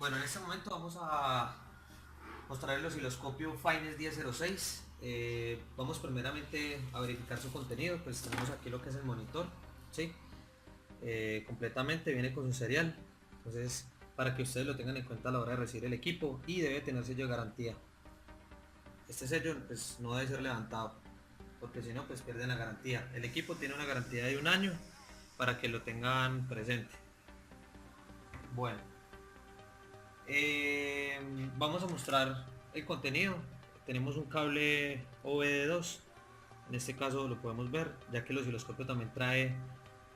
Bueno, en este momento vamos a mostrar el osciloscopio Fines 1006. Vamos primeramente a verificar su contenido. Pues tenemos aquí lo que es el monitor, ¿sí? Completamente viene con su serial. Entonces, para que ustedes lo tengan en cuenta a la hora de recibir el equipo, y debe tener sello de garantía. Este sello pues no debe ser levantado, porque si no pues pierden la garantía. El equipo tiene una garantía de 1 año, para que lo tengan presente. Bueno, vamos a mostrar el contenido. Tenemos un cable OBD2, en este caso lo podemos ver, ya que el osciloscopio también trae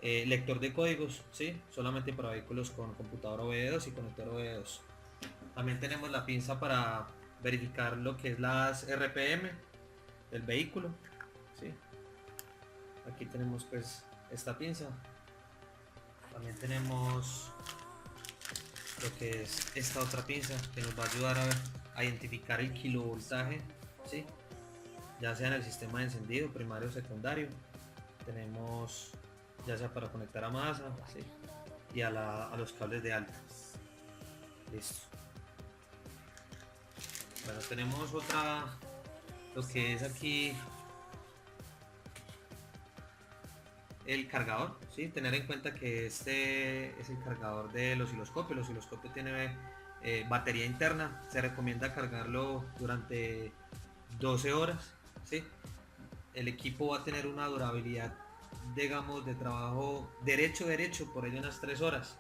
lector de códigos, ¿sí? Solamente para vehículos con computador OBD2 y conector OBD2. También tenemos la pinza para verificar lo que es las RPM del vehículo, ¿sí? Aquí tenemos pues esta pinza. También tenemos lo que es esta otra pinza, que nos va a ayudar a identificar el kilovoltaje, ¿sí? Ya sea en el sistema de encendido primario o secundario. Tenemos ya sea para conectar a masa, ¿sí? Y a los cables de alta. Listo. Bueno, tenemos otra, lo que es aquí el cargador, ¿sí? Tener en cuenta que este es el cargador del osciloscopio. El osciloscopio tiene batería interna. Se recomienda cargarlo durante 12 horas, ¿sí? El equipo va a tener una durabilidad, digamos, de trabajo derecho por ahí unas 3 horas,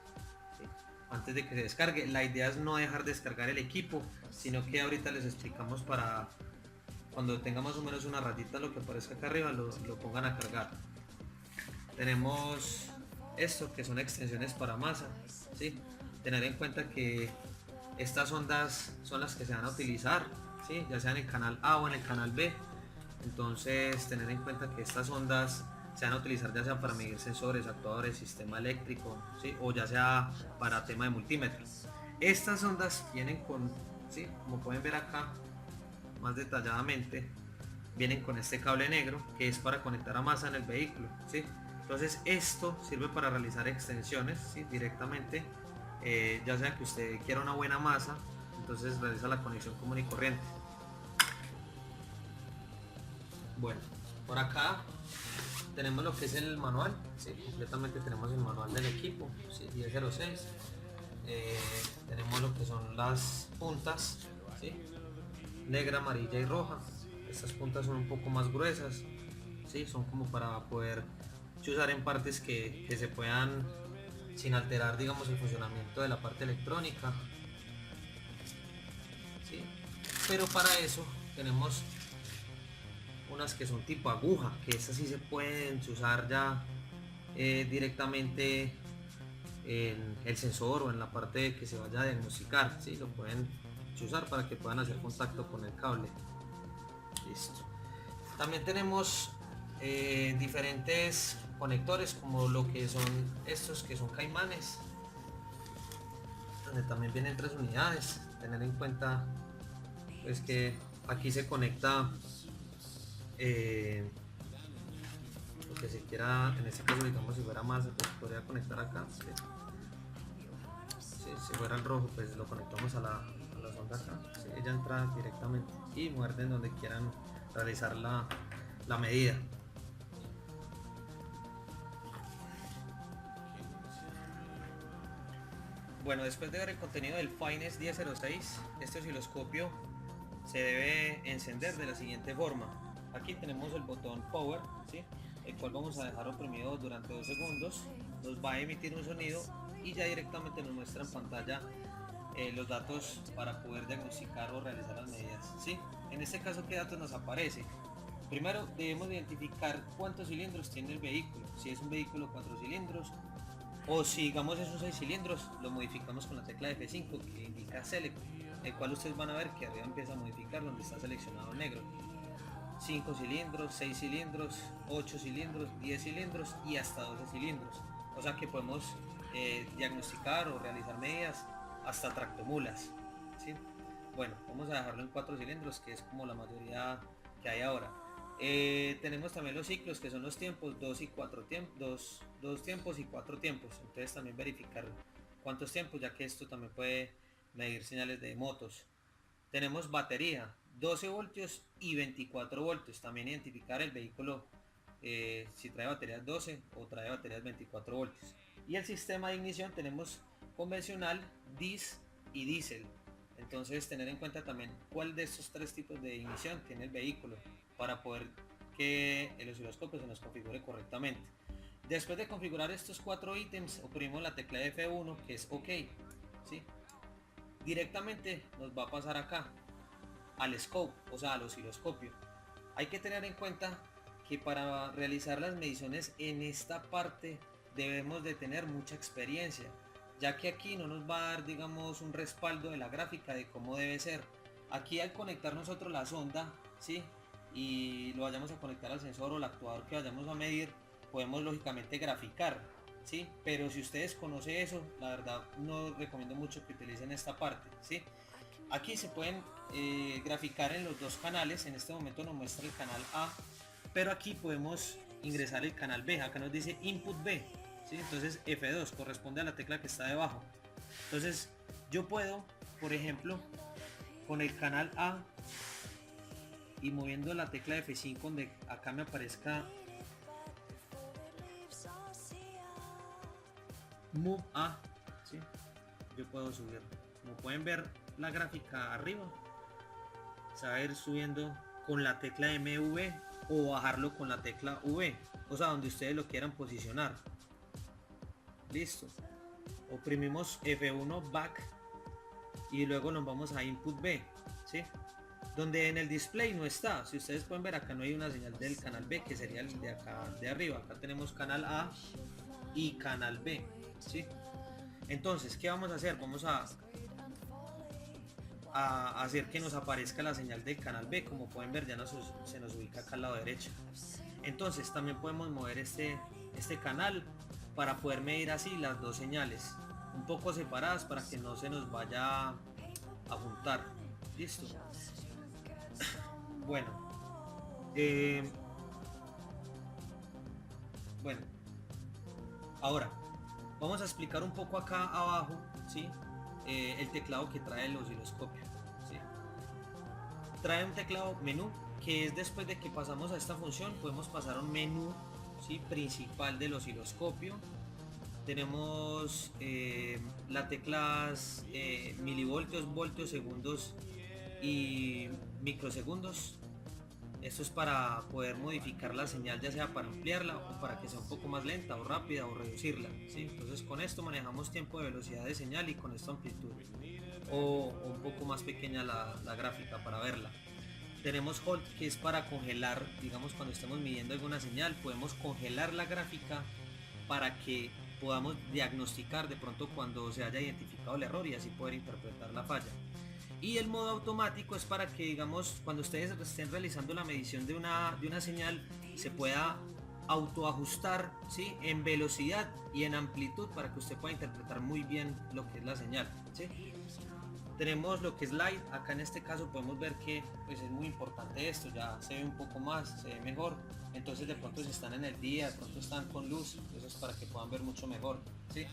¿sí? Antes de que se descargue. La idea es no dejar descargar el equipo, sino que ahorita les explicamos para cuando tenga más o menos una ratita lo que aparezca acá arriba, lo pongan a cargar. Tenemos esto que son extensiones para masa, ¿sí? Tener en cuenta que estas ondas son las que se van a utilizar, ¿sí? Ya sea en el canal A o en el canal B. Entonces tener en cuenta que estas ondas se van a utilizar ya sea para medir sensores, actuadores, sistema eléctrico, ¿sí? O ya sea para tema de multímetro. Estas ondas vienen con, ¿sí? Como pueden ver acá más detalladamente, vienen con este cable negro que es para conectar a masa en el vehículo, ¿sí? Entonces esto sirve para realizar extensiones, ¿sí? Directamente, ya sea que usted quiera una buena masa, entonces realiza la conexión común y corriente. Bueno, por acá tenemos lo que es el manual, ¿sí? Completamente tenemos el manual del equipo, ¿sí? 1006. Tenemos lo que son las puntas, ¿sí? Negra, amarilla y roja. Estas puntas son un poco más gruesas, ¿sí? Son como para poder usar en partes que se puedan, sin alterar, digamos, el funcionamiento de la parte electrónica, ¿sí? Pero para eso tenemos unas que son tipo aguja, que esas sí se pueden usar ya directamente en el sensor o en la parte que se vaya a diagnosticar, ¿sí? Lo pueden usar para que puedan hacer contacto con el cable. Listo. También tenemos diferentes conectores, como lo que son estos que son caimanes, donde también vienen 3 unidades. Tener en cuenta pues que aquí se conecta lo que se quiera. En este caso, digamos, si fuera más, pues podría conectar acá, ¿sí? Si fuera el rojo, pues lo conectamos a la sonda acá, ¿sí? Ella entra directamente y muerden donde quieran realizar la medida. Bueno, después de ver el contenido del Fines 1006, este osciloscopio se debe encender de la siguiente forma. Aquí tenemos el botón Power, ¿sí? El cual vamos a dejar oprimido durante 2 segundos. Nos va a emitir un sonido y ya directamente nos muestra en pantalla los datos para poder diagnosticar o realizar las medidas, ¿sí? En este caso, ¿qué datos nos aparece? Primero debemos identificar cuántos cilindros tiene el vehículo. Si es un vehículo 4 cilindros, o si digamos es un 6 cilindros, lo modificamos con la tecla F5 que indica Select, el cual ustedes van a ver que arriba empieza a modificar donde está seleccionado negro. 5 cilindros, 6 cilindros, 8 cilindros, 10 cilindros y hasta 12 cilindros. O sea que podemos diagnosticar o realizar medidas hasta tractomulas, ¿sí? Bueno, vamos a dejarlo en 4 cilindros, que es como la mayoría que hay ahora. Tenemos también los ciclos, que son los tiempos, 2 y 4 tiempos, 2 tiempos y 4 tiempos. Entonces también verificar cuántos tiempos, ya que esto también puede medir señales de motos. Tenemos batería, 12 voltios y 24 voltios. También identificar el vehículo si trae baterías 12 o trae baterías 24 voltios. Y el sistema de ignición tenemos convencional, DIS y diésel. Entonces tener en cuenta también cuál de estos tres tipos de ignición tiene el vehículo para poder que el osciloscopio se nos configure correctamente. Después de configurar estos 4 ítems, oprimimos la tecla F1, que es OK, ¿sí? Directamente nos va a pasar acá al scope, o sea al osciloscopio. Hay que tener en cuenta que para realizar las mediciones en esta parte debemos de tener mucha experiencia, ya que aquí no nos va a dar, digamos, un respaldo de la gráfica de cómo debe ser. Aquí al conectar nosotros la sonda, ¿sí? Y lo vayamos a conectar al sensor o al actuador que vayamos a medir, podemos lógicamente graficar, ¿sí? Pero si ustedes conocen eso, la verdad no recomiendo mucho que utilicen esta parte, ¿sí? Aquí se pueden graficar en los dos canales. En este momento nos muestra el canal A, pero aquí podemos ingresar el canal B. Acá nos dice input B, ¿sí? Entonces F2 corresponde a la tecla que está debajo. Entonces yo puedo, por ejemplo, con el canal A y moviendo la tecla F5 donde acá me aparezca Move A, ¿sí? Yo puedo subir. Como pueden ver, la gráfica arriba se va a ir subiendo con la tecla MV o bajarlo con la tecla V, o sea, donde ustedes lo quieran posicionar. Listo. Oprimimos F1 back y luego nos vamos a input B, ¿sí? Donde en el display no está. Si ustedes pueden ver, acá no hay una señal del canal B, que sería el de acá de arriba. Acá tenemos canal A y canal B, ¿sí? Entonces, ¿qué vamos a hacer? Vamos a hacer que nos aparezca la señal del canal B. Como pueden ver, ya se nos ubica acá al lado derecho. Entonces también podemos mover este canal para poder medir así las dos señales un poco separadas para que no se nos vaya a juntar. Listo. Bueno, bueno, ahora vamos a explicar un poco acá abajo, ¿sí? El teclado que trae el osciloscopio, ¿sí? Trae un teclado menú, que es después de que pasamos a esta función podemos pasar a un menú, ¿sí? Principal del osciloscopio. Tenemos las teclas milivoltios, voltios, segundos y microsegundos. Esto es para poder modificar la señal, ya sea para ampliarla o para que sea un poco más lenta o rápida o reducirla, ¿sí? Entonces con esto manejamos tiempo de velocidad de señal y con esto amplitud o un poco más pequeña la gráfica para verla. Tenemos hold, que es para congelar, digamos cuando estemos midiendo alguna señal podemos congelar la gráfica para que podamos diagnosticar de pronto cuando se haya identificado el error y así poder interpretar la falla. Y el modo automático es para que, digamos, cuando ustedes estén realizando la medición de una señal, se pueda autoajustar, ¿sí? En velocidad y en amplitud para que usted pueda interpretar muy bien lo que es la señal, ¿sí? Tenemos lo que es light. Acá en este caso podemos ver que pues es muy importante esto, ya se ve un poco más, se ve mejor. Entonces de pronto si están en el día, de pronto están con luz, eso es para que puedan ver mucho mejor, ¿sí?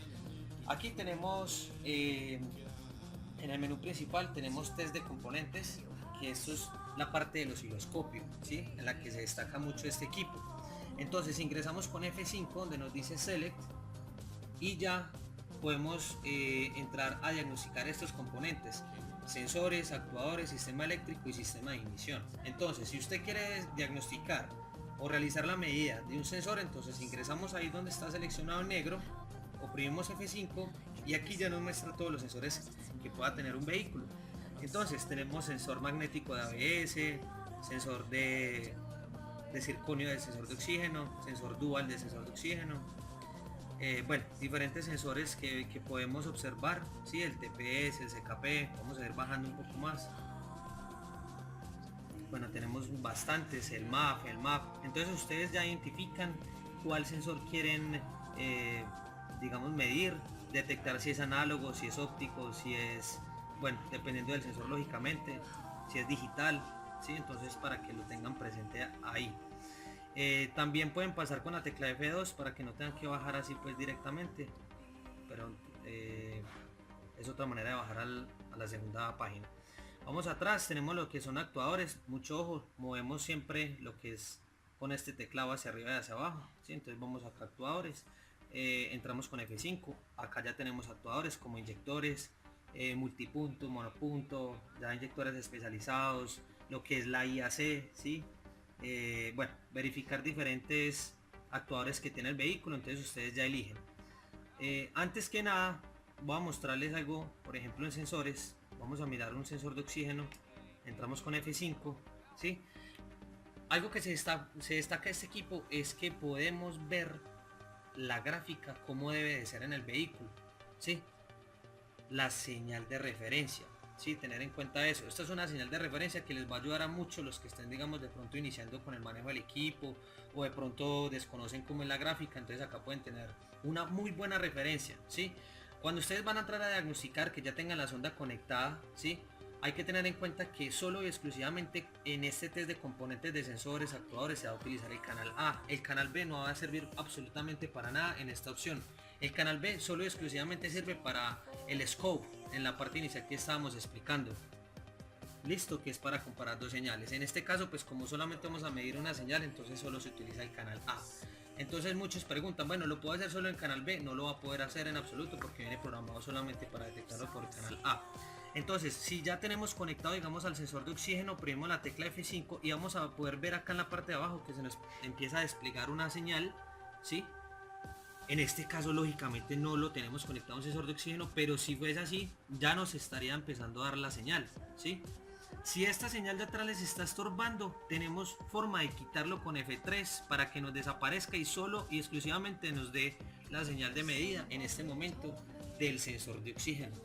Aquí tenemos en el menú principal tenemos test de componentes, que esto es la parte del osciloscopio, ¿sí? En la que se destaca mucho este equipo. Entonces ingresamos con F5 donde nos dice select y ya podemos entrar a diagnosticar estos componentes: sensores, actuadores, sistema eléctrico y sistema de ignición. Entonces si usted quiere diagnosticar o realizar la medida de un sensor, entonces ingresamos ahí donde está seleccionado en negro, oprimimos F5 y aquí ya nos muestra todos los sensores que pueda tener un vehículo. Entonces tenemos sensor magnético de ABS, sensor de circonio del sensor de oxígeno, sensor dual del sensor de oxígeno, bueno, diferentes sensores que podemos observar, ¿sí? El TPS, el CKP, vamos a ir bajando un poco más. Bueno, tenemos bastantes, el MAP, entonces ustedes ya identifican cuál sensor quieren digamos medir, detectar si es análogo, si es óptico, si es, bueno, dependiendo del sensor lógicamente, si es digital, ¿sí? Entonces para que lo tengan presente ahí. También pueden pasar con la tecla F2 para que no tengan que bajar así pues directamente, pero es otra manera de bajar a la segunda página. Vamos atrás, tenemos lo que son actuadores, mucho ojo, movemos siempre lo que es con este teclado hacia arriba y hacia abajo, ¿sí? Entonces vamos acá a actuadores, entramos con F5, acá ya tenemos actuadores como inyectores, multipunto, monopunto, ya inyectores especializados, lo que es la IAC, ¿sí? Bueno, verificar diferentes actuadores que tiene el vehículo, entonces ustedes ya eligen. Antes que nada voy a mostrarles algo, por ejemplo en sensores, vamos a mirar un sensor de oxígeno, entramos con F5, ¿sí? Algo que se destaca de este equipo es que podemos ver la gráfica como debe de ser en el vehículo, ¿sí? La señal de referencia, ¿sí? Tener en cuenta eso. Esta es una señal de referencia que les va a ayudar a muchos los que estén, digamos, de pronto iniciando con el manejo del equipo o de pronto desconocen cómo es la gráfica, entonces acá pueden tener una muy buena referencia, ¿sí? Cuando ustedes van a entrar a diagnosticar que ya tengan la sonda conectada, ¿sí? Hay que tener en cuenta que solo y exclusivamente en este test de componentes de sensores actuadores se va a utilizar el canal A. El canal B no va a servir absolutamente para nada en esta opción. El canal B solo y exclusivamente sirve para el scope, en la parte inicial que estábamos explicando. Listo, que es para comparar dos señales. En este caso, pues como solamente vamos a medir una señal, entonces solo se utiliza el canal A. Entonces muchos preguntan, bueno, ¿lo puedo hacer solo en canal B? No lo va a poder hacer en absoluto porque viene programado solamente para detectarlo por el canal A. Entonces, si ya tenemos conectado, digamos, al sensor de oxígeno, oprimimos la tecla F5 y vamos a poder ver acá en la parte de abajo que se nos empieza a desplegar una señal, ¿sí? En este caso, lógicamente, no lo tenemos conectado a un sensor de oxígeno, pero si fuese así, ya nos estaría empezando a dar la señal, ¿sí? Si esta señal de atrás les está estorbando, tenemos forma de quitarlo con F3 para que nos desaparezca y solo y exclusivamente nos dé la señal de medida en este momento del sensor de oxígeno.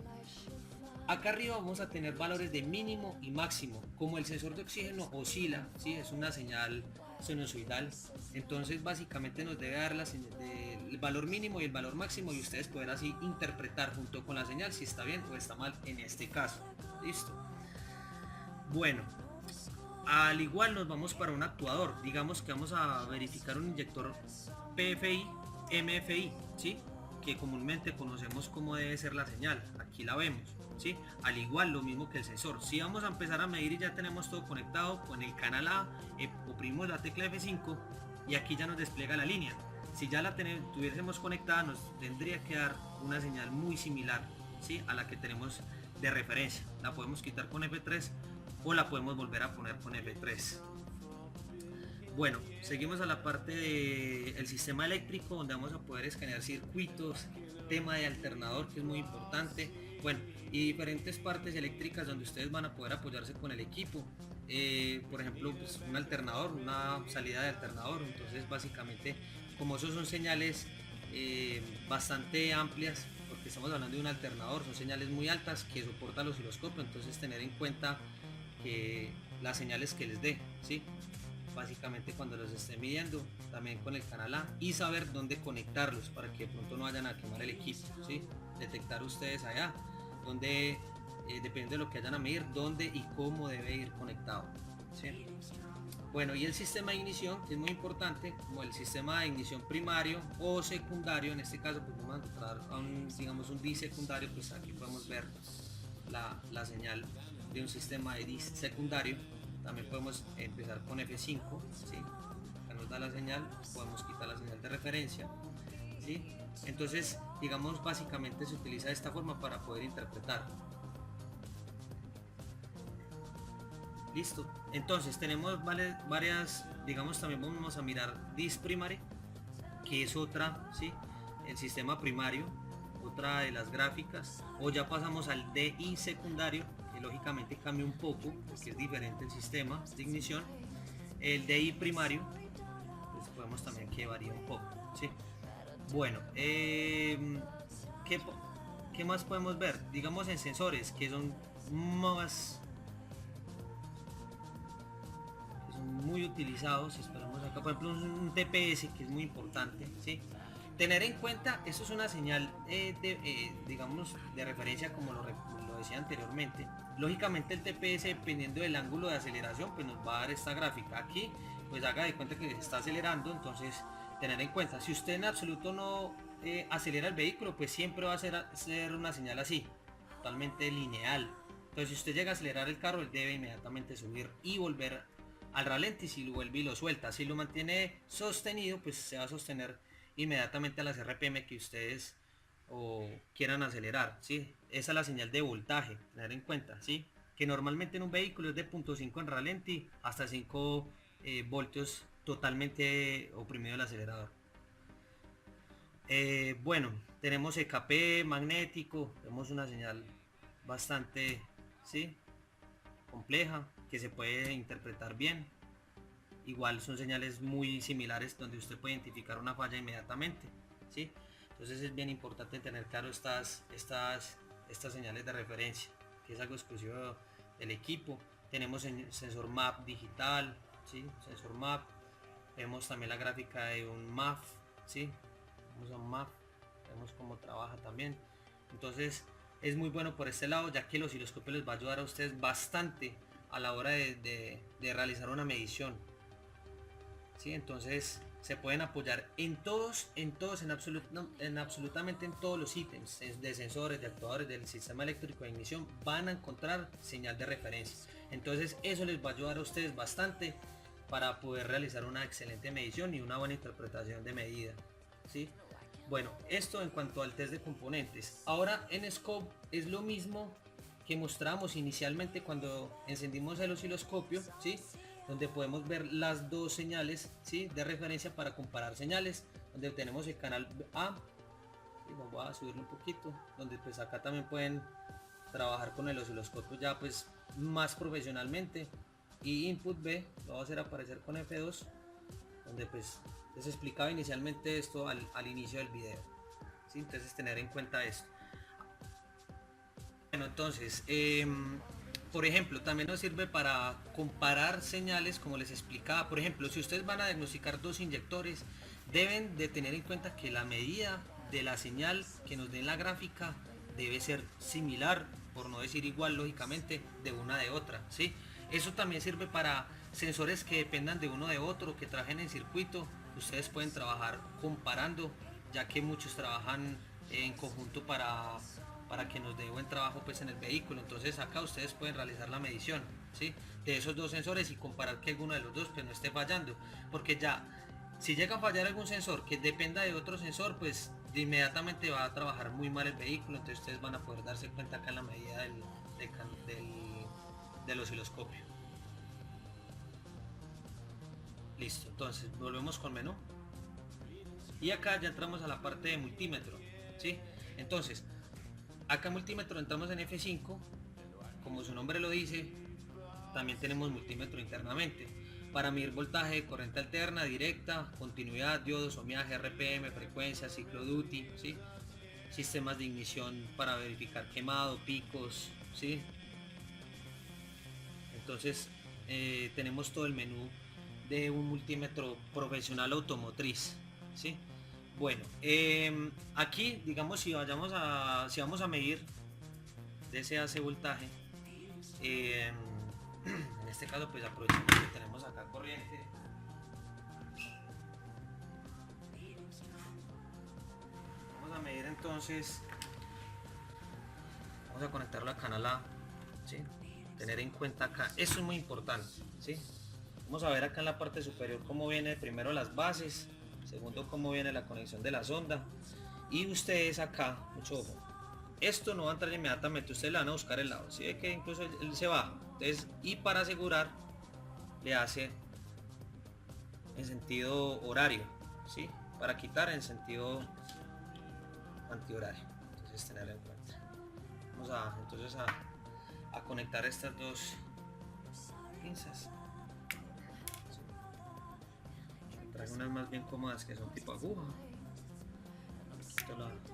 Acá arriba vamos a tener valores de mínimo y máximo. Como el sensor de oxígeno oscila, ¿sí? Es una señal sinusoidal, entonces básicamente nos debe dar el valor mínimo y el valor máximo y ustedes pueden así interpretar junto con la señal si está bien o está mal en este caso. Listo. Bueno, al igual nos vamos para un actuador. Digamos que vamos a verificar un inyector PFI, MFI, ¿sí? Que comúnmente conocemos cómo debe ser la señal. Aquí la vemos, ¿sí? Al igual lo mismo que el sensor. Si vamos a empezar a medir y ya tenemos todo conectado con el canal A, oprimimos la tecla F5 y aquí ya nos despliega la línea. Si ya la tuviésemos conectada, nos tendría que dar una señal muy similar, ¿sí? A la que tenemos de referencia. La podemos quitar con F3 o la podemos volver a poner con F3. Bueno, seguimos a la parte del sistema eléctrico, donde vamos a poder escanear circuitos, tema de alternador, que es muy importante, bueno, y diferentes partes eléctricas donde ustedes van a poder apoyarse con el equipo. Por ejemplo, pues un alternador, una salida de alternador. Entonces básicamente, como esos son señales bastante amplias, porque estamos hablando de un alternador, son señales muy altas que soporta el osciloscopio, entonces tener en cuenta que las señales que les dé, ¿sí? Básicamente cuando los esté midiendo, también con el canal A, y saber dónde conectarlos para que de pronto no vayan a quemar el equipo, ¿sí? Detectar ustedes allá donde depende de lo que vayan a medir, dónde y cómo debe ir conectado, ¿sí? Bueno, y el sistema de ignición, que es muy importante, como el sistema de ignición primario o secundario. En este caso pues vamos a encontrar a digamos un disecundario, pues aquí podemos ver la señal de un sistema de dis secundario. También podemos empezar con F5, ¿sí? Acá nos da la señal, podemos quitar la señal de referencia, ¿sí? Entonces, digamos, básicamente se utiliza de esta forma para poder interpretar. Listo. Entonces, tenemos varias, digamos, también vamos a mirar dis primary, que es otra, ¿sí? El sistema primario, otra de las gráficas, o ya pasamos al DI secundario, que lógicamente cambia un poco, porque es diferente el sistema de ignición. El DI primario, pues podemos también que varía un poco, ¿sí? Bueno, ¿qué más podemos ver? Digamos en sensores, que son muy utilizados, esperamos acá, por ejemplo, un TPS, que es muy importante, ¿sí? Tener en cuenta, eso es una señal digamos, de referencia, como lo decía anteriormente. Lógicamente el TPS, dependiendo del ángulo de aceleración, pues nos va a dar esta gráfica. Aquí, pues haga de cuenta que se está acelerando, entonces tener en cuenta, si usted en absoluto no acelera el vehículo, pues siempre va a ser una señal así, totalmente lineal. Entonces si usted llega a acelerar el carro, él debe inmediatamente subir y volver al ralentí. Si lo vuelve y lo suelta, si lo mantiene sostenido, pues se va a sostener inmediatamente a las RPM que ustedes o quieran acelerar, ¿sí? Esa es la señal de voltaje, tener en cuenta, ¿sí? Que normalmente en un vehículo es de 0.5 en ralentí hasta 5 voltios totalmente oprimido el acelerador. Bueno, tenemos EKP magnético, tenemos una señal bastante, ¿sí?, compleja que se puede interpretar bien. Igual son señales muy similares donde usted puede identificar una falla inmediatamente, ¿sí? Entonces es bien importante tener claro estas señales de referencia, que es algo exclusivo del equipo. Tenemos sensor MAP digital, ¿sí? Sensor MAP. Vemos también la gráfica de un MAF, ¿sí? Vamos a un MAF, vemos cómo trabaja también. Entonces es muy bueno por este lado, ya que el osciloscopio les va a ayudar a ustedes bastante a la hora de realizar una medición, ¿sí? Entonces se pueden apoyar en absolutamente en todos los ítems de sensores, de actuadores del sistema eléctrico de ignición, van a encontrar señal de referencia. Entonces eso les va a ayudar a ustedes bastante para poder realizar una excelente medición y una buena interpretación de medida, ¿sí? Bueno, esto en cuanto al test de componentes. Ahora en Scope es lo mismo que mostramos inicialmente cuando encendimos el osciloscopio, ¿sí? Donde podemos ver las dos señales, ¿sí?, de referencia para comparar señales, donde tenemos el canal A, y voy a subirlo un poquito, donde pues acá también pueden trabajar con el osciloscopio ya pues más profesionalmente, y input B lo voy a hacer aparecer con F2, donde pues les explicaba inicialmente esto al inicio del video, ¿sí? Entonces tener en cuenta esto. Bueno, entonces por ejemplo, también nos sirve para comparar señales, como les explicaba. Por ejemplo, si ustedes van a diagnosticar dos inyectores, deben de tener en cuenta que la medida de la señal que nos den la gráfica debe ser similar, por no decir igual, lógicamente, de una de otra, ¿sí? Eso también sirve para sensores que dependan de uno de otro, que trabajen en circuito. Ustedes pueden trabajar comparando, ya que muchos trabajan en conjunto para que nos dé buen trabajo pues en el vehículo. Entonces acá ustedes pueden realizar la medición, ¿sí?, de esos dos sensores y comparar que alguno de los dos pues no esté fallando, porque ya si llega a fallar algún sensor que dependa de otro sensor, pues de inmediatamente va a trabajar muy mal el vehículo. Entonces ustedes van a poder darse cuenta acá en la medida del osciloscopio. Listo, entonces volvemos con menú y acá ya entramos a la parte de multímetro, ¿sí? Entonces acá en multímetro entramos en F5, como su nombre lo dice. También tenemos multímetro internamente para medir voltaje, corriente alterna, directa, continuidad, diodos, ohmiaje, RPM, frecuencia, ciclo duty, ¿sí? Sistemas de ignición para verificar quemado, picos, ¿sí? Entonces tenemos todo el menú de un multímetro profesional automotriz, ¿sí? Bueno, aquí digamos si vamos a medir DCAC voltaje, en este caso pues aprovechamos que tenemos acá corriente. Vamos a medir entonces, vamos a conectarlo al canal A, ¿sí? Tener en cuenta acá, esto es muy importante, ¿sí? Vamos a ver acá en la parte superior cómo viene primero las bases, segundo cómo viene la conexión de la sonda, y ustedes acá, mucho ojo, esto no va a entrar inmediatamente, ustedes le van a buscar el lado, ¿sí? Ve que incluso él se baja. Entonces, y para asegurar le hace en sentido horario, ¿sí?, para quitar en sentido antihorario. Entonces tenerlo en cuenta. Vamos a entonces a conectar estas dos pinzas. Traigo unas más bien cómodas que son tipo aguja.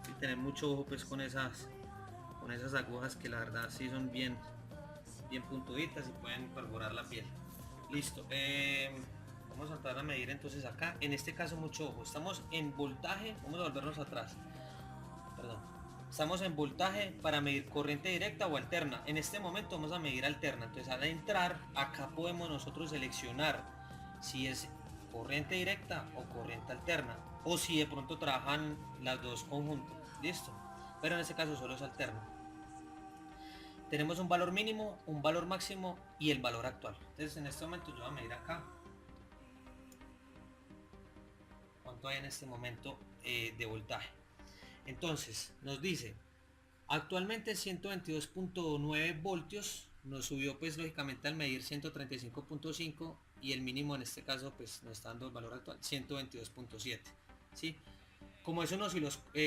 Y tener mucho ojo pues con esas agujas, que la verdad sí son bien puntuditas y pueden perforar la piel. Listo, vamos a entrar a medir entonces acá. En este caso mucho ojo, estamos en voltaje, vamos a volvernos atrás, perdón. Estamos en voltaje para medir corriente directa o alterna. En este momento vamos a medir alterna. Entonces al entrar acá podemos nosotros seleccionar si es corriente directa o corriente alterna, o si de pronto trabajan las dos conjuntas. Listo, pero en este caso solo es alterna. tenemos un valor mínimo, un valor máximo y el valor actual. Entonces en este momento yo voy a medir acá cuánto hay en este momento de voltaje. Entonces nos dice actualmente 122.9 voltios, nos subió pues lógicamente al medir 135.5 y el mínimo en este caso pues nos está dando el valor actual 122.7, ¿sí? Como es,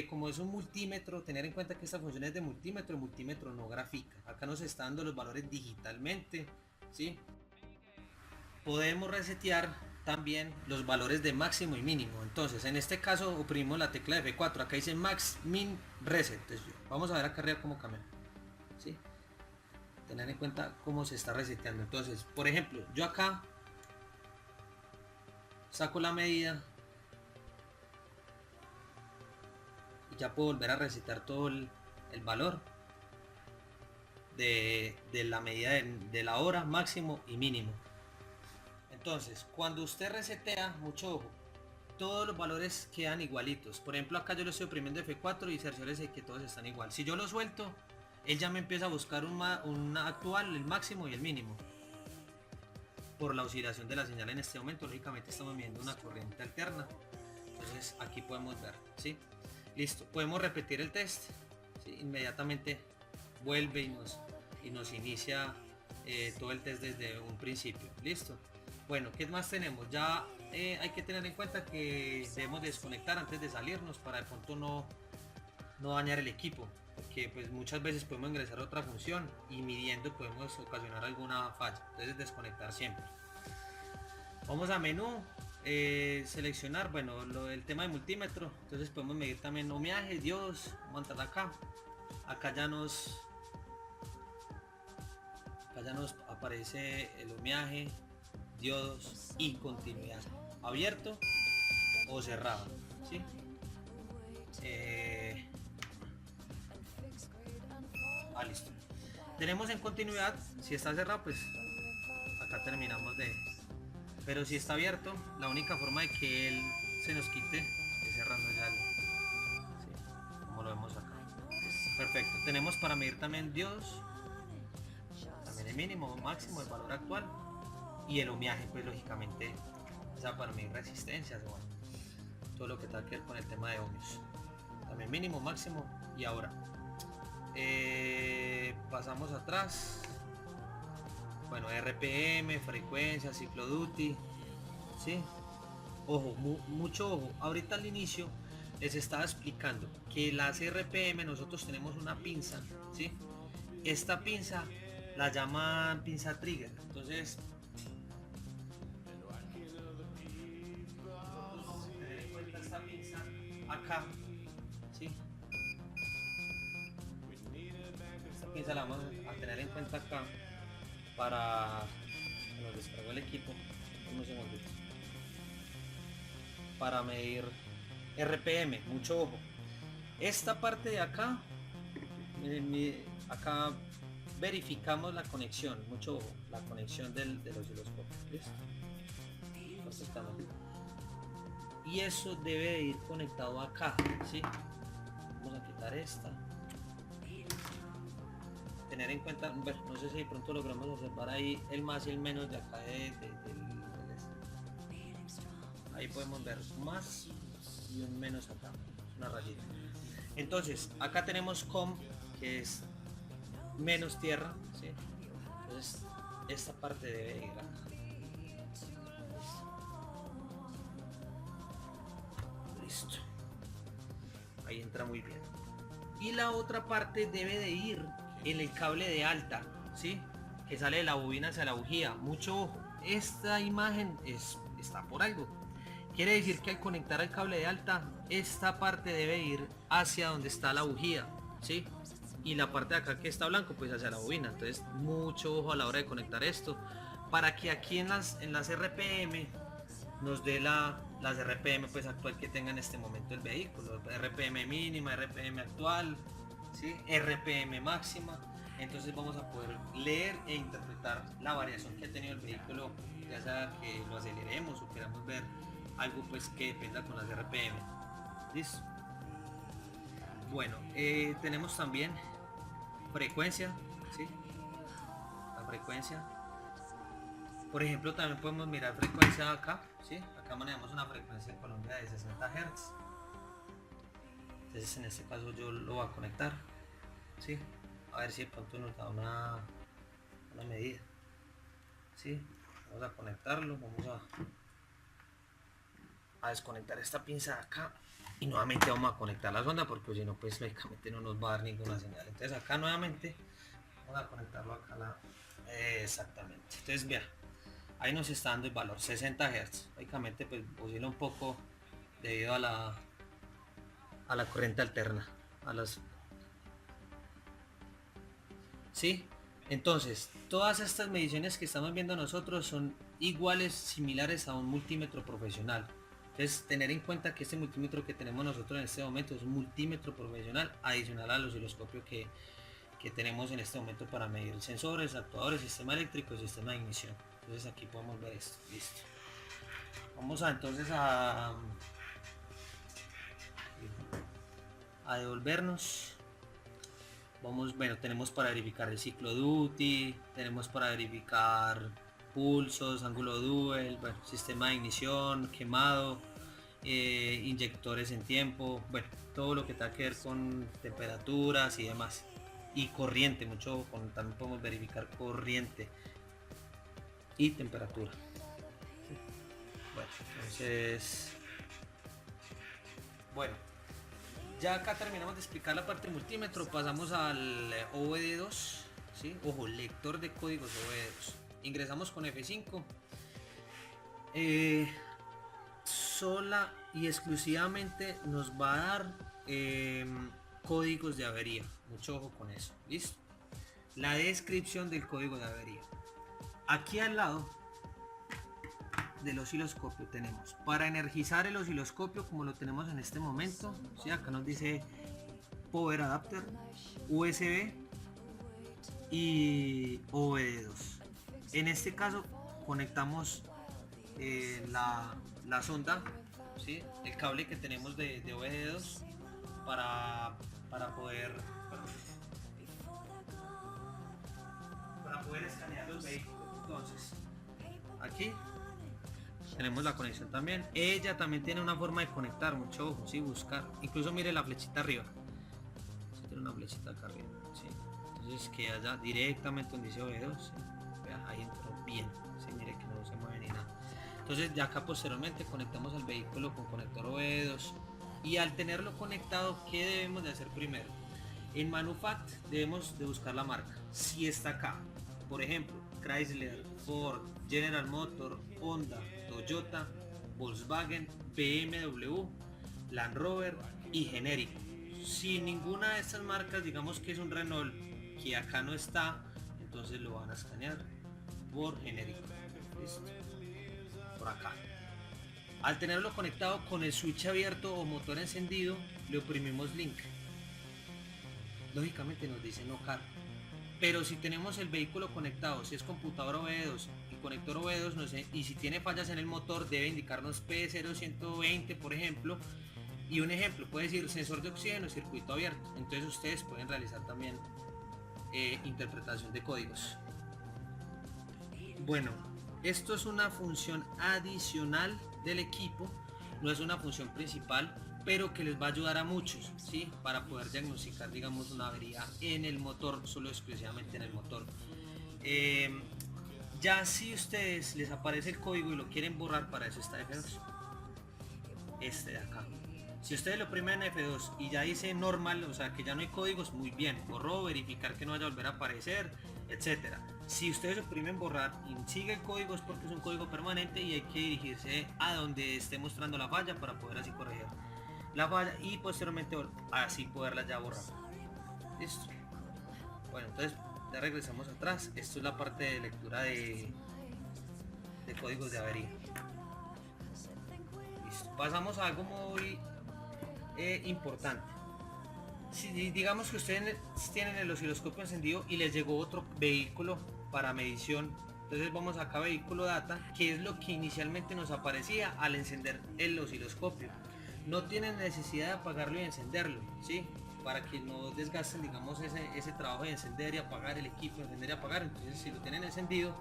como es un multímetro, tener en cuenta que esta función es de multímetro, el multímetro no grafica. Acá nos está dando los valores digitalmente, ¿sí? Podemos resetear también los valores de máximo y mínimo. Entonces, en este caso oprimimos la tecla F4. Acá dice max, min, reset. Entonces, vamos a ver acá arriba cómo cambia, ¿sí? Tener en cuenta cómo se está reseteando. Entonces, por ejemplo, yo acá saco la medida ya puedo volver a resetar todo el valor de la medida de la hora máximo y mínimo. Entonces cuando usted resetea, mucho ojo, todos los valores quedan igualitos. Por ejemplo acá yo lo estoy oprimiendo F4 y cerciórese que todos están igual. Si yo lo suelto, él ya me empieza a buscar un actual, el máximo y el mínimo. Por la oscilación de la señal en este momento, lógicamente estamos midiendo una corriente alterna. Entonces aquí podemos ver, ¿sí? Listo, podemos repetir el test, ¿sí? Inmediatamente vuelve y nos inicia todo el test desde un principio. Listo. Bueno, ¿qué más tenemos? Ya hay que tener en cuenta que debemos desconectar antes de salirnos para de pronto no dañar el equipo, porque pues muchas veces podemos ingresar a otra función y midiendo podemos ocasionar alguna falla. Entonces desconectar siempre. Vamos a menú. Seleccionar, bueno, el tema de multímetro. Entonces podemos medir también ohmiaje, diodos. Vamos a entrar acá ya nos aparece el ohmiaje, diodos y continuidad, abierto o cerrado, ¿sí? Listo. Tenemos en continuidad, si está cerrado pues acá terminamos pero si está abierto, la única forma de que él se nos quite es cerrando ya ¿sí? Como lo vemos acá. Perfecto. Tenemos para medir también diodos, también el mínimo, máximo, el valor actual y el ohmiaje, pues lógicamente, o sea, para medir resistencias, bueno, todo lo que tenga que ver con el tema de ohmios. También mínimo, máximo y ahora. Pasamos atrás. Bueno, RPM, frecuencia, ciclo duty, ¿sí? Ojo, mucho ojo. Ahorita al inicio les estaba explicando que las RPM nosotros tenemos una pinza, ¿sí? Esta pinza la llaman pinza trigger. Entonces, tener en cuenta esta pinza acá, ¿sí? Esta pinza la vamos a tener en cuenta acá para nos descargó el equipo un segundito para medir RPM, mucho ojo. Esta parte de acá acá verificamos la conexión, mucho ojo, la conexión del osciloscopio, ¿listo? Y eso debe de ir conectado acá, ¿sí? Vamos a quitar esta. Tener en cuenta, bueno, no sé si de pronto logramos observar ahí el más y el menos de acá ahí podemos ver más y un menos acá, una rayita. Entonces acá tenemos com, que es menos tierra, ¿sí? Entonces esta parte debe ir acá. Listo, ahí entra muy bien. Y la otra parte debe de ir en el cable de alta, ¿sí? Que sale de la bobina hacia la bujía. Mucho ojo, esta imagen está por algo. Quiere decir que al conectar el cable de alta, esta parte debe ir hacia donde está la bujía, ¿sí? Y la parte de acá que está blanco, pues hacia la bobina. Entonces, mucho ojo a la hora de conectar esto, para que aquí en las RPM nos dé las RPM pues actual que tenga en este momento el vehículo. RPM mínima, RPM actual, ¿sí? RPM máxima. Entonces vamos a poder leer e interpretar la variación que ha tenido el vehículo, ya sea que lo aceleremos o queramos ver algo pues que dependa con las RPM. ¿Listo? Bueno, tenemos también frecuencia, ¿sí? La frecuencia. Por ejemplo, también podemos mirar frecuencia acá, ¿sí? Acá manejamos una frecuencia en Colombia de 60 Hz. Entonces en este caso yo lo voy a conectar, ¿sí? A ver si de pronto nos da una medida, ¿sí? Vamos a conectarlo, vamos a desconectar esta pinza de acá y nuevamente vamos a conectar la sonda porque si no pues lógicamente no nos va a dar ninguna señal. Entonces acá nuevamente vamos a conectarlo acá exactamente. Entonces vea, ahí nos está dando el valor 60 Hz. Lógicamente pues oscila un poco debido a la corriente alterna, ¿sí? Entonces, todas estas mediciones que estamos viendo nosotros son iguales, similares a un multímetro profesional. Entonces, tener en cuenta que este multímetro que tenemos nosotros en este momento es un multímetro profesional adicional al osciloscopio que tenemos en este momento para medir sensores, actuadores, sistema eléctrico y sistema de ignición. Entonces aquí podemos ver esto, listo. Vamos entonces a devolvernos. Bueno, tenemos para verificar el ciclo duty, tenemos para verificar pulsos, ángulo duel, bueno, sistema de ignición, quemado, inyectores en tiempo, bueno, todo lo que tenga que ver con temperaturas y demás. Y corriente, también podemos verificar corriente y temperatura. Bueno, entonces, bueno, ya acá terminamos de explicar la parte multímetro, pasamos al OBD2, ¿sí? Ojo, lector de códigos OBD2. Ingresamos con F5. Sola y exclusivamente nos va a dar códigos de avería. Mucho ojo con eso, ¿listo? La descripción del código de avería. Aquí al lado del osciloscopio tenemos para energizar el osciloscopio como lo tenemos en este momento, ¿sí? Acá nos dice Power Adapter, USB y OBD2. En este caso conectamos la sonda, ¿sí? El cable que tenemos de OBD2 para poder escanear los vehículos. Entonces aquí tenemos la conexión también. Ella también tiene una forma de conectar, mucho ojo, ¿sí? Buscar, incluso mire la flechita arriba, ¿sí? Tiene una flechita acá arriba, ¿sí? Entonces que haya directamente donde dice OB2, ¿sí? Vea, ahí entró bien, ¿sí? Mire que no se mueve ni nada. Entonces ya acá posteriormente conectamos al vehículo con conector OB2 y al tenerlo conectado, ¿qué debemos de hacer primero? En Manufact debemos de buscar la marca, si está acá, por ejemplo, Chrysler, Ford, General Motors, Honda, Toyota, Volkswagen, BMW, Land Rover y genérico. Si ninguna de estas marcas, digamos que es un Renault que acá no está, entonces lo van a escanear por genérico. ¿Listo? Por acá. Al tenerlo conectado con el switch abierto o motor encendido, le oprimimos link. Lógicamente nos dice no carga. Pero si tenemos el vehículo conectado, si es computadora OBD2 y conector OBD2, no sé, y si tiene fallas en el motor, debe indicarnos P0120, por ejemplo. Y un ejemplo puede decir sensor de oxígeno, circuito abierto. Entonces ustedes pueden realizar también interpretación de códigos. Bueno, esto es una función adicional del equipo, no es una función principal, pero que les va a ayudar a muchos, ¿sí? Para poder diagnosticar, digamos, una avería en el motor, solo exclusivamente en el motor. Ya si ustedes les aparece el código y lo quieren borrar, para eso está F2, este de acá. Si ustedes lo oprimen en F2 y ya dice normal, o sea que ya no hay códigos, muy bien, borró, verificar que no vaya a volver a aparecer, etcétera. Si ustedes oprimen borrar y sigue el código, es porque es un código permanente y hay que dirigirse a donde esté mostrando la falla para poder así corregir la falla y posteriormente así poderla ya borrar. Listo. Bueno, entonces ya regresamos atrás. Esto es la parte de lectura de códigos de avería. Listo. Pasamos a algo muy importante. Si digamos que ustedes tienen el osciloscopio encendido y les llegó otro vehículo para medición, entonces vamos acá a vehículo data, que es lo que inicialmente nos aparecía al encender el osciloscopio. No tienen necesidad de apagarlo y encenderlo, ¿sí? para que no desgasten, digamos, ese trabajo de encender y apagar el equipo, encender y apagar. Entonces si lo tienen encendido,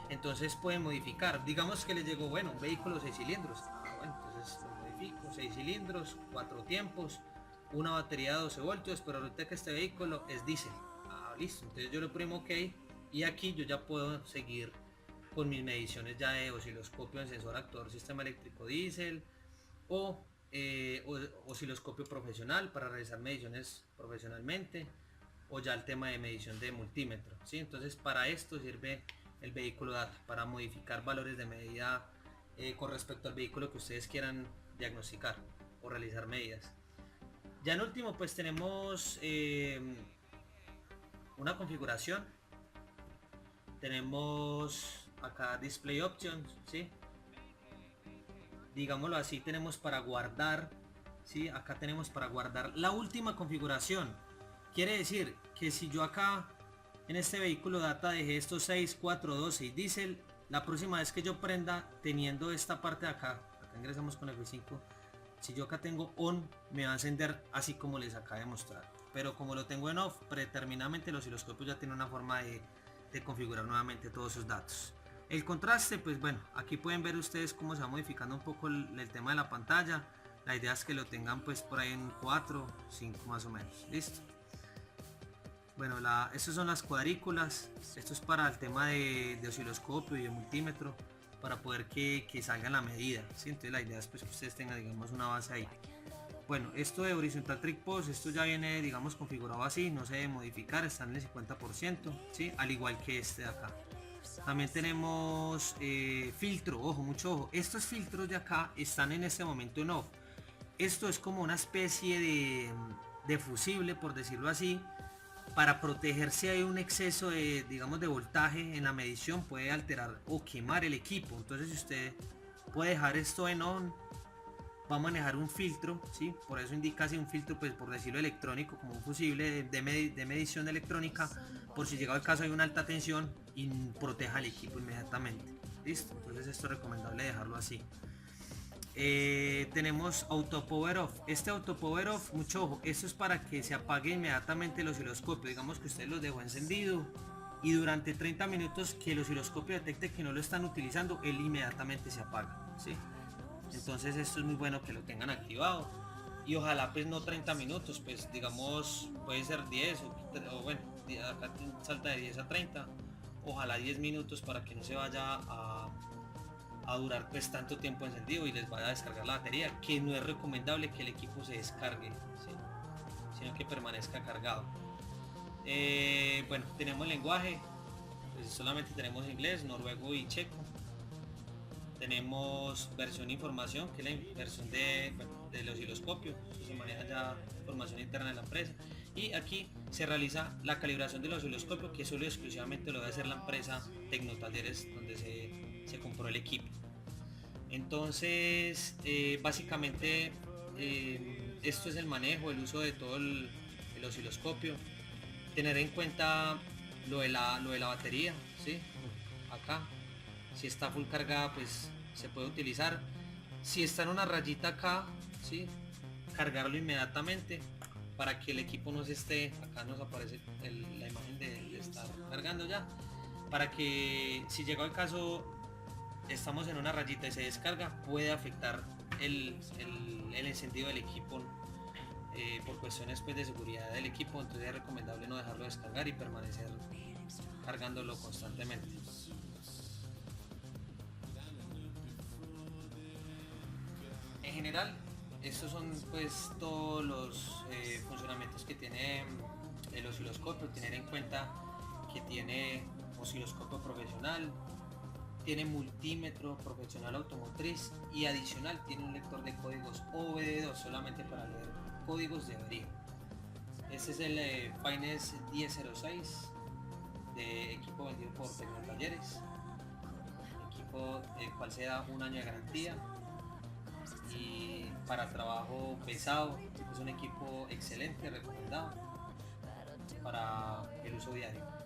entonces pueden modificar. Digamos que les llegó, bueno, un vehículo 6 cilindros. Bueno, entonces lo modifico, 6 cilindros, 4 tiempos, una batería de 12 voltios, pero ahorita que este vehículo es diésel. Listo, entonces yo lo primo OK y aquí yo ya puedo seguir con mis mediciones ya de osciloscopio en sensor actuador sistema eléctrico diésel o osciloscopio profesional para realizar mediciones profesionalmente, o ya el tema de medición de multímetro, ¿sí? Entonces para esto sirve el vehículo data, para modificar valores de medida con respecto al vehículo que ustedes quieran diagnosticar o realizar medidas. Ya en último pues tenemos una configuración, tenemos acá display options, ¿sí? Digámoslo así, tenemos para guardar, ¿sí? Acá tenemos para guardar la última configuración. Quiere decir que si yo acá en este vehículo data dejé estos 6, 4, 12 y diésel, la próxima vez que yo prenda teniendo esta parte de acá ingresamos con F5, si yo acá tengo on, me va a encender así como les acabo de mostrar. Pero como lo tengo en off, predeterminadamente el osciloscopio ya tiene una forma de configurar nuevamente todos sus datos. El contraste, pues bueno, aquí pueden ver ustedes cómo se va modificando un poco el tema de la pantalla. La idea es que lo tengan pues por ahí en 4, 5 más o menos. Listo. Bueno, estas son las cuadrículas. Esto es para el tema de osciloscopio y de multímetro, para poder que salga la medida, ¿sí? Entonces la idea es pues que ustedes tengan, digamos, una base ahí. Bueno, esto de horizontal trick post, esto ya viene, digamos, configurado así, no se debe modificar, está en el 50%, ¿sí? Al igual que este de acá. También tenemos filtro, ojo, mucho ojo. Estos filtros de acá están en este momento en off. Esto es como una especie de fusible, por decirlo así, para proteger si hay un exceso de, digamos, de voltaje en la medición, puede alterar o quemar el equipo. Entonces si usted puede dejar esto en on, va a manejar un filtro, ¿sí? Por eso indica así un filtro, pues por decirlo electrónico, como un fusible de medición electrónica, por si llega el caso hay una alta tensión y proteja el equipo inmediatamente. Listo, entonces esto es recomendable dejarlo así. Tenemos auto power off. Este auto power off, mucho ojo, esto es para que se apague inmediatamente el osciloscopio. Digamos que usted los dejó encendido y durante 30 minutos que el osciloscopio detecte que no lo están utilizando, él inmediatamente se apaga, ¿sí? Entonces esto es muy bueno que lo tengan activado, y ojalá pues no 30 minutos, pues digamos puede ser 10 o bueno, acá salta de 10 a 30, ojalá 10 minutos para que no se vaya a durar pues tanto tiempo encendido y les vaya a descargar la batería, que no es recomendable que el equipo se descargue, ¿sí? Sino que permanezca cargado. Bueno, tenemos el lenguaje, pues solamente tenemos inglés, noruego y checo. Tenemos versión de información, que es la versión del osciloscopio, eso se maneja ya información interna de la empresa, y aquí se realiza la calibración del osciloscopio, que solo exclusivamente lo debe hacer la empresa Tecnotalleres donde se compró el equipo. Entonces básicamente esto es el manejo, el uso de todo el osciloscopio. Tener en cuenta lo de la batería, ¿sí? Acá si está full cargada pues se puede utilizar, si está en una rayita acá, ¿sí? Cargarlo inmediatamente para que el equipo no se esté, acá nos aparece la imagen de estar cargando ya, para que si llega el caso estamos en una rayita y se descarga, puede afectar el encendido del equipo por cuestiones pues de seguridad del equipo. Entonces es recomendable no dejarlo descargar y permanecer cargándolo constantemente. En general, estos son pues todos los funcionamientos que tiene el osciloscopio. Tener en cuenta que tiene osciloscopio profesional, tiene multímetro profesional automotriz y adicional tiene un lector de códigos OBD2 solamente para leer códigos de avería. Este es el Finest 1006 de equipo vendido por Tecnotalleres, equipo el cual se da un año de garantía y para trabajo pesado es un equipo excelente, recomendado para el uso diario.